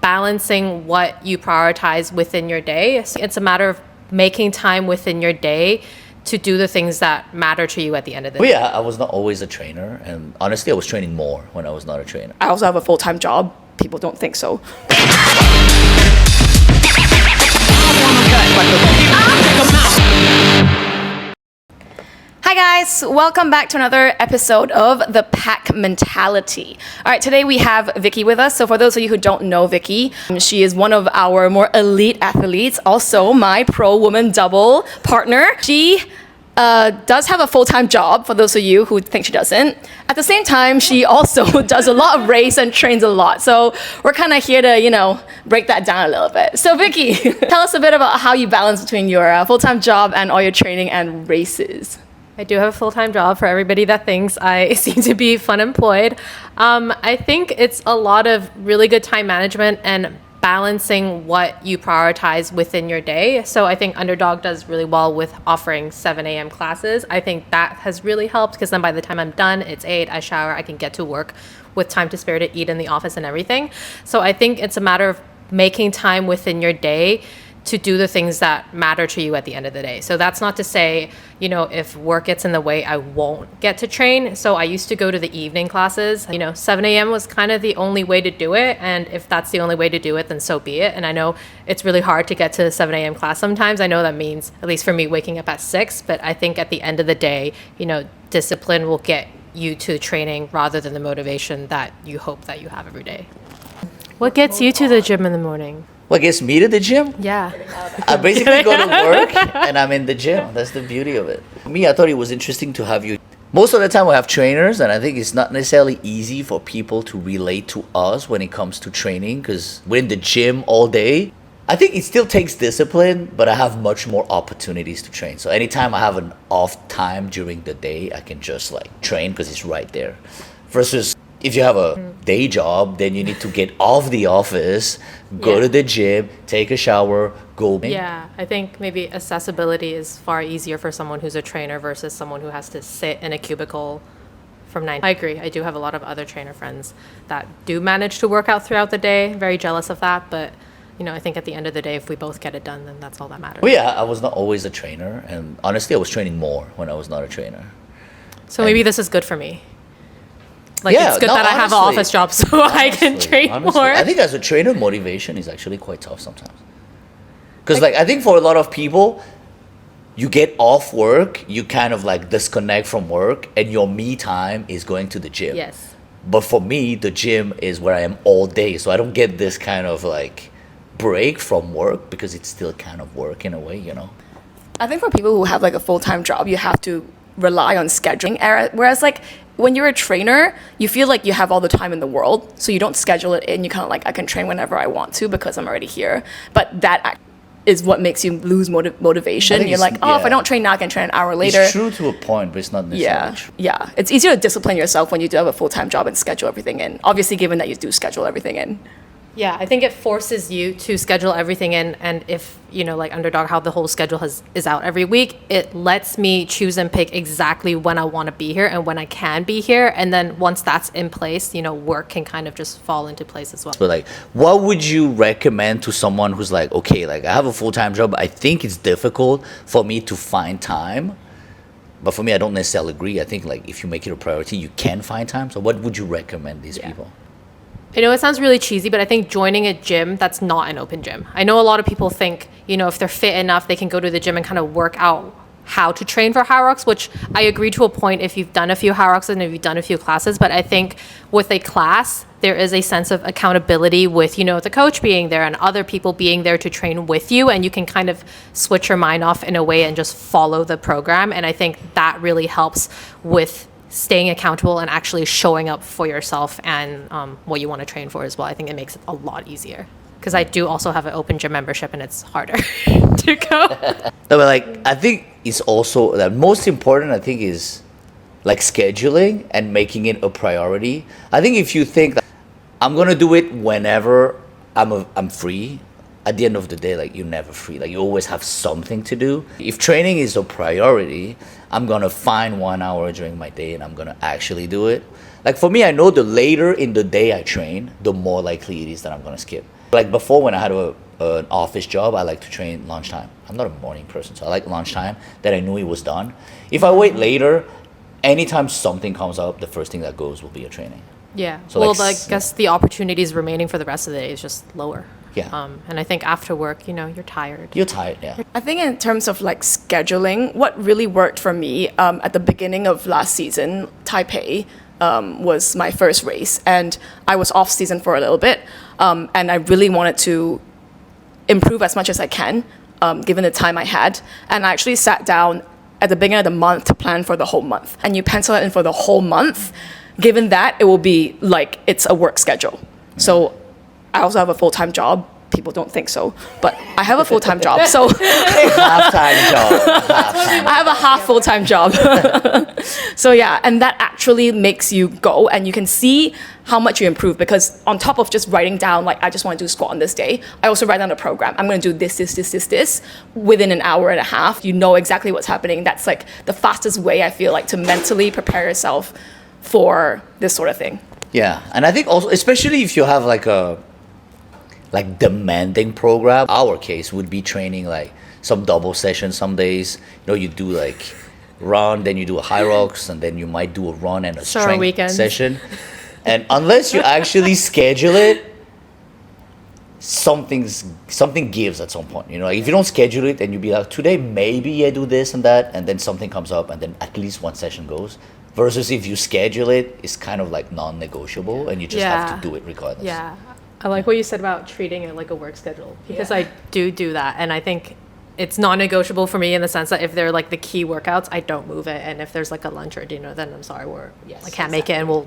balancing what you prioritize within your day. It's a matter of making time within your day to do the things that matter to you at the end of the Well, day. yeah, I was not always a trainer, and honestly, I was training more when I was not a trainer. I also have a full-time job. People don't think so. Hi guys, welcome back to another episode of The Pack Mentality. All right, today we have Vicki with us. So for those of you who don't know Vicki, she is one of our more elite athletes, also my pro woman double partner. She does have a full-time job, for those of you who think she doesn't. At the same time, she also does a lot of race and trains a lot. So we're kind of here to, break that down a little bit. So Vicki, tell us a bit about how you balance between your full-time job and all your training and races. I do have a full-time job for everybody that thinks I seem to be fun employed. I think it's a lot of really good time management and balancing what you prioritize within your day. So I think Underdog does really well with offering 7 a.m. classes. I think that has really helped because then by the time I'm done, it's 8, I shower, I can get to work with time to spare to eat in the office and everything. So I think it's a matter of making time within your day to do the things that matter to you at the end of the day. So that's not to say, if work gets in the way, I won't get to train. So I used to go to the evening classes. 7 a.m. was kind of the only way to do it. And if that's the only way to do it, then so be it. And I know it's really hard to get to the 7 a.m. class sometimes. I know that means, at least for me, waking up at 6. But I think at the end of the day, discipline will get you to training rather than the motivation that you hope that you have every day. What gets you to the gym in the morning? What gets me to the gym? Yeah. I basically go to work and I'm in the gym. That's the beauty of it. Me, I thought it was interesting to have you. Most of the time we have trainers, and I think it's not necessarily easy for people to relate to us when it comes to training because we're in the gym all day. I think it still takes discipline, but I have much more opportunities to train. So anytime I have an off time during the day, I can just train because it's right there. Versus if you have a day job, then you need to get off the office, go to the gym, take a shower, go. Yeah, I think maybe accessibility is far easier for someone who's a trainer versus someone who has to sit in a cubicle from 9. I agree. I do have a lot of other trainer friends that do manage to work out throughout the day. Very jealous of that, but I think at the end of the day, if we both get it done, then that's all that matters. Well, yeah, I was not always a trainer, and honestly, I was training more when I was not a trainer. So maybe this is good for me. It's good that I have an office job so I can train more. I think as a trainer, motivation is actually quite tough sometimes. Because I think for a lot of people, you get off work, you kind of disconnect from work, and your me time is going to the gym. Yes. But for me, the gym is where I am all day, so I don't get this kind of break from work because it's still kind of work in a way, I think for people who have a full-time job, you have to rely on scheduling. Whereas when you're a trainer, you feel like you have all the time in the world, so you don't schedule it in. You kind of I can train whenever I want to because I'm already here. But that is what makes you lose motivation. You're if I don't train now, I can train an hour later. It's true to a point, but it's not necessarily true. Yeah. It's easier to discipline yourself when you do have a full-time job and schedule everything in. Obviously, given that you do schedule everything in. Yeah, I think it forces you to schedule everything in, and if Underdog, how the whole schedule is out every week, it lets me choose and pick exactly when I want to be here and when I can be here, and then once that's in place, work can kind of just fall into place as well. But what would you recommend to someone who's okay, I have a full-time job, but I think it's difficult for me to find time. But for me, I don't necessarily agree. I think if you make it a priority, you can find time. So what would you recommend these people? I know it sounds really cheesy, but I think joining a gym that's not an open gym. I know a lot of people think, if they're fit enough, they can go to the gym and kind of work out how to train for Hyrox, which I agree to a point if you've done a few Hyrox and if you've done a few classes. But I think with a class, there is a sense of accountability with, the coach being there and other people being there to train with you. And you can kind of switch your mind off in a way and just follow the program. And I think that really helps with staying accountable and actually showing up for yourself and what you want to train for as well. I think it makes it a lot easier because I do also have an open gym membership and it's harder to go. No, but I think it's also the most important. I think is scheduling and making it a priority. I think if you think that I'm gonna do it whenever I'm free, at the end of the day, you're never free. You always have something to do. If training is a priority, I'm gonna find 1 hour during my day and I'm gonna actually do it. For me, I know the later in the day I train, the more likely it is that I'm gonna skip. Like before, when I had an office job, I like to train lunchtime. I'm not a morning person, so I like lunchtime that I knew it was done. If I wait later, anytime something comes up, the first thing that goes will be a training. Yeah. So well, like I guess the opportunities remaining for the rest of the day is just lower. Yeah. And I think after work, you're tired. You're tired, yeah. I think in terms of like scheduling, what really worked for me at the beginning of last season, Taipei was my first race, and I was off season for a little bit, and I really wanted to improve as much as I can, given the time I had, and I actually sat down at the beginning of the month to plan for the whole month, and you pencil it in for the whole month. Given that, it will be like it's a work schedule. So I also have a full-time job. People don't think so, but I have a full-time job. So Half-time job. Half-time. I have a half full-time job. So yeah, and that actually makes you go and you can see how much you improve, because on top of just writing down, like, I just want to do squat on this day, I also write down a program. I'm going to do this within an hour and a half. You know exactly what's happening. That's like the fastest way, I feel like, to mentally prepare yourself for this sort of thing. Yeah, and I think also, especially if you have like a demanding program, our case would be training like some double sessions some days. You do like run, then you do a Hyrox, and then you might do a run and a strength session. And unless you actually schedule it, something gives at some point. Like if you don't schedule it and you be like, today maybe I do this and that, and then something comes up and then at least one session goes. Versus if you schedule it, it's kind of like non-negotiable and you just have to do it regardless. Yeah. I like what you said about treating it like a work schedule, because I do that. And I think it's non-negotiable for me in the sense that if they're like the key workouts, I don't move it. And if there's like a lunch or dinner, then I'm sorry, I can't make it, and we'll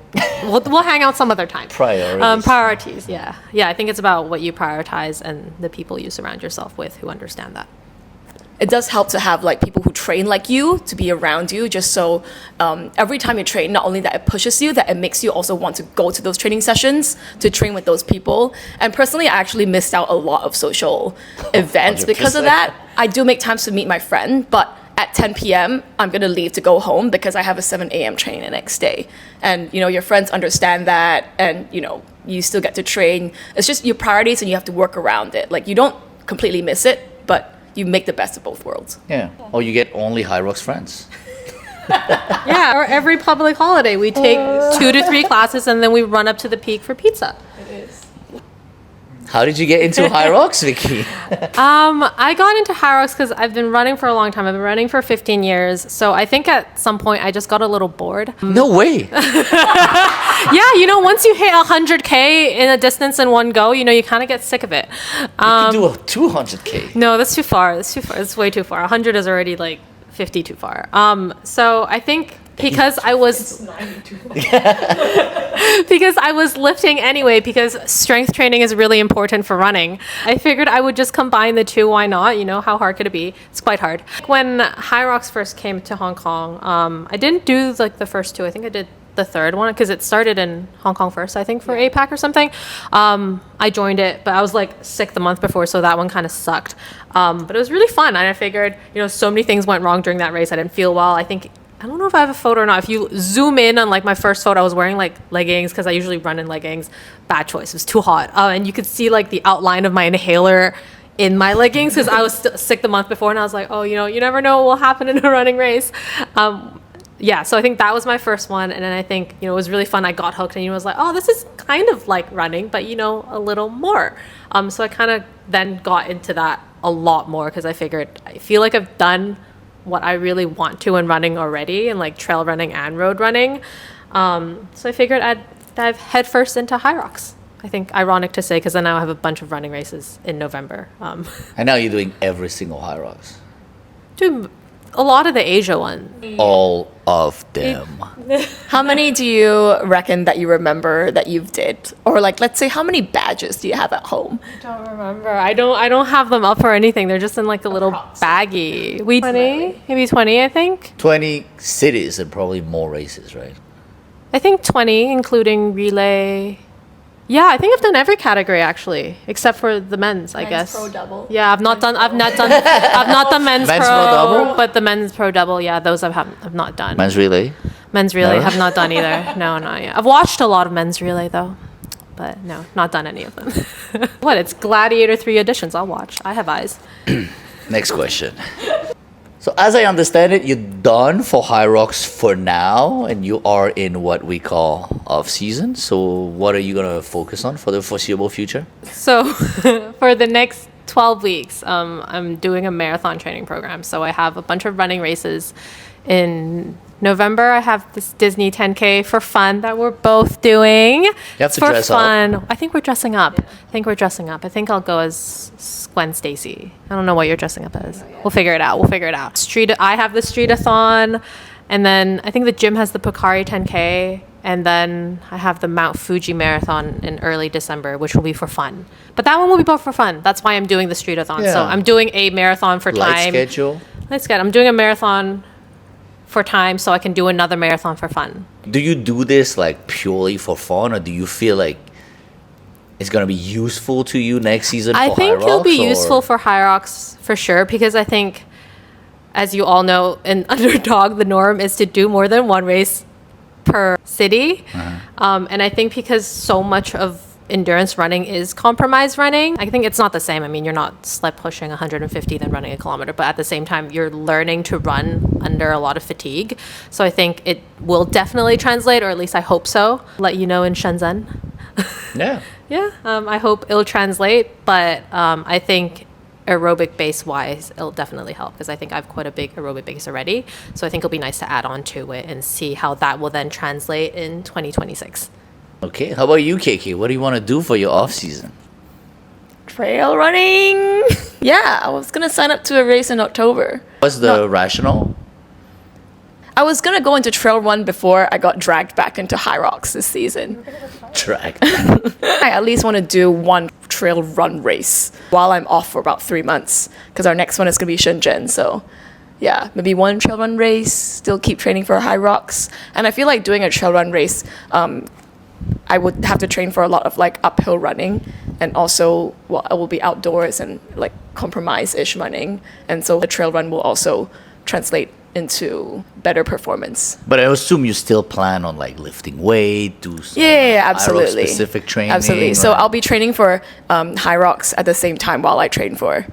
hang out some other time. Priorities. Yeah. I think it's about what you prioritize and the people you surround yourself with who understand that. It does help to have like people who train like you to be around you, just so every time you train, not only that it pushes you, that it makes you also want to go to those training sessions to train with those people. And personally, I actually missed out a lot of social events 100%. because of that. I do make times to meet my friend, but at 10 p.m., I'm going to leave to go home because I have a 7 a.m. training the next day. And, your friends understand that, and, you still get to train. It's just your priorities and you have to work around it. Like, you don't completely miss it, but you make the best of both worlds. Yeah. Or you get only Hyrox friends. Yeah, or every public holiday, we take 2 to 3 classes and then we run up to the peak for pizza. How did you get into Hyrox, Vicki? I got into Hyrox because I've been running for a long time. I've been running for 15 years. So I think at some point I just got a little bored. No way. Yeah, once you hit 100K in a distance in one go, you kind of get sick of it. You can do a 200K. No, that's too far. It's way too far. 100 is already like 50 too far. So I think because I was because I was lifting anyway, because strength training is really important for running, I figured I would just combine the two. Why not? How hard could it be? It's quite hard. When Hyrox first came to Hong Kong, I didn't do like the first 2. I think I did the third one because it started in Hong Kong first, I think, for APAC or something. I joined it, but I was like sick the month before, so that one kind of sucked. But it was really fun, and I figured, so many things went wrong during that race. I didn't feel well. I don't know if I have a photo or not. If you zoom in on like my first photo, I was wearing like leggings because I usually run in leggings. Bad choice. It was too hot. And you could see like the outline of my inhaler in my leggings because I was sick the month before, and I was like, oh, you never know what will happen in a running race. Yeah, so I think that was my first one, and then I think, it was really fun. I got hooked, and was like, oh, this is kind of like running, but, a little more. So I kind of then got into that a lot more because I figured I feel like I've done what I really want to in running already, and like trail running and road running. So I figured I'd dive headfirst into Hyrox. I think ironic to say because then now I have a bunch of running races in November. And now you're doing every single Hyrox. Dude, a lot of the Asia ones. All of them. How many do you reckon that you remember that you've did? Or like, let's say, how many badges do you have at home? I don't remember. I don't have them up or anything. They're just in like a little baggie. 20? Maybe 20, I think. 20 cities and probably more races, right? I think 20, including relay. Yeah, I think I've done every category actually, except for the men's, I guess. Pro double. Yeah, I've not done men's pro double? but the men's pro double, yeah, those I've not done. Men's relay? Men's relay No? have not done either. No, not yet. I've watched a lot of men's relay though. but no, not done any of them. What? It's Gladiator 3 editions. I'll watch. I have eyes. Next question. So as I understand it, you're done for Hyrox for now, and you are in what we call off-season. So what are you going to focus on for the foreseeable future? So for the next 12 weeks, I'm doing a marathon training program. So I have a bunch of running races. In November, I have this Disney 10K for fun that we're both doing. You have to dress up. I think we're dressing up. I think I'll go as Gwen Stacy. I don't know what you're dressing up as. We'll figure it out. I have the Streetathon, and then I think the gym has the Pocari 10K, and then I have the Mount Fuji Marathon in early December, which will be for fun. But that one will be both for fun. That's why I'm doing the Streetathon. Yeah. So I'm doing a marathon for Light time. schedule. I'm doing a marathon for time so I can do another marathon for fun. Do you do this like purely for fun, or do you feel like it's going to be useful to you next season for I think it'll be Hyrox, useful for Hyrox for sure, because I think, as you all know, in Underdog, the norm is to do more than one race per city. And I think because so much of endurance running is compromise running, I think it's not the same. I mean, you're not sled pushing 150 then running a kilometer, but at the same time you're learning to run under a lot of fatigue. So I think it will definitely translate, or at least I hope so. Let you know in Shenzhen. Yeah. I hope it'll translate, but I think aerobic base wise it'll definitely help, because I think I've quite a big aerobic base already. So I think it'll be nice to add on to it and see how that will then translate in 2026. Okay. How about you, KK? What do you want to do for your off season? Trail running. Yeah, I was gonna sign up to a race in October. What's the rationale? I was gonna go into trail run before I got dragged back into Hyrox this season. Track. I at least want to do one trail run race while I'm off for about 3 months, because our next one is gonna be Shenzhen. So yeah, maybe one trail run race, still keep training for Hyrox. And I feel like doing a trail run race, I would have to train for a lot of like uphill running, and also I will be outdoors and like compromise-ish running, and so the trail run will also translate into better performance. But I assume you still plan on like lifting weight, do some Absolutely. specific training. Absolutely. So right? I'll be training for Hyrox at the same time while I train for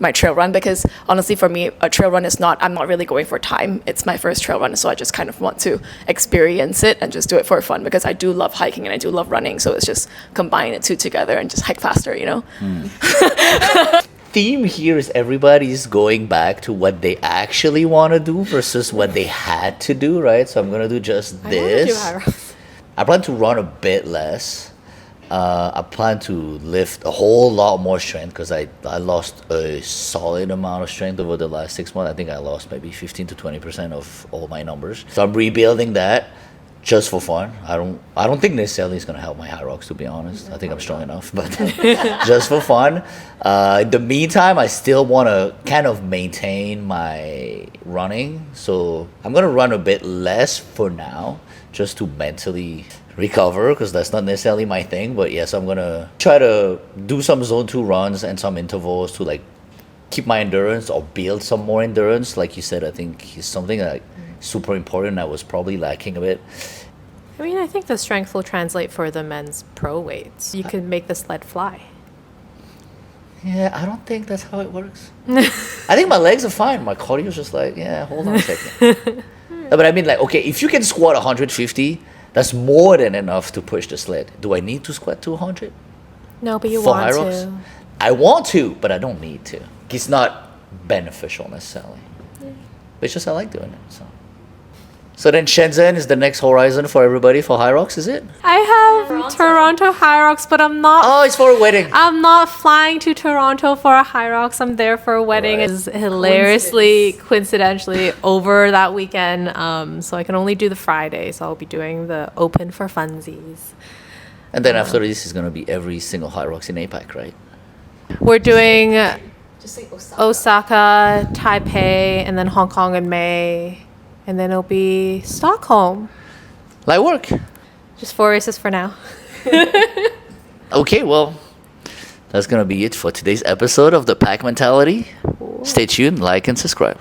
my trail run, because honestly for me a trail run I'm not really going for time. It's my first trail run, so I just kind of want to experience it and just do it for fun, because I do love hiking and I do love running, so it's just combine the two together and just hike faster, you know. Theme here is everybody's going back to what they actually want to do versus what they had to do, right? So I'm gonna do just this. I plan to run a bit less. I plan to lift a whole lot more strength, because I lost a solid amount of strength over the last 6 months. I think I lost maybe 15 to 20% of all my numbers. So I'm rebuilding that just for fun. I don't think necessarily it's gonna help my Hyrox, to be honest. I think I'm strong enough, but just for fun. In the meantime, I still want to kind of maintain my running. So I'm gonna run a bit less for now, just to mentally recover, because that's not necessarily my thing. But yes, I'm gonna try to do some zone 2 runs and some intervals to like keep my endurance or build some more endurance. Like you said, I think it's something like super important. I was probably lacking a bit. I mean, I think the strength will translate for the men's pro weights. You can make the sled fly. Yeah, I don't think that's how it works. I think my legs are fine. My cardio's just like, yeah, hold on a second. But I mean, like, okay, if you can squat 150, that's more than enough to push the sled. Do I need to squat 200? No, but you for want Hyrox? to. I want to, but I don't need to. It's not beneficial necessarily. But it's just I like doing it. So then Shenzhen is the next horizon for everybody for Hyrox, is it? I have Toronto Hyrox, but I'm not. Oh, it's for a wedding. I'm not flying to Toronto for a Hyrox. I'm there for a wedding. Right. It's hilariously, coincidentally over that weekend. So I can only do the Friday. So I'll be doing the open for funsies. And then after this is going to be every single Hyrox in APAC, right? We're doing Just say Osaka. Osaka, Taipei, and then Hong Kong in May. And then it'll be Stockholm. Light work. Just 4 races for now. Okay, well, that's going to be it for today's episode of The Pack Mentality. Stay tuned, like, and subscribe.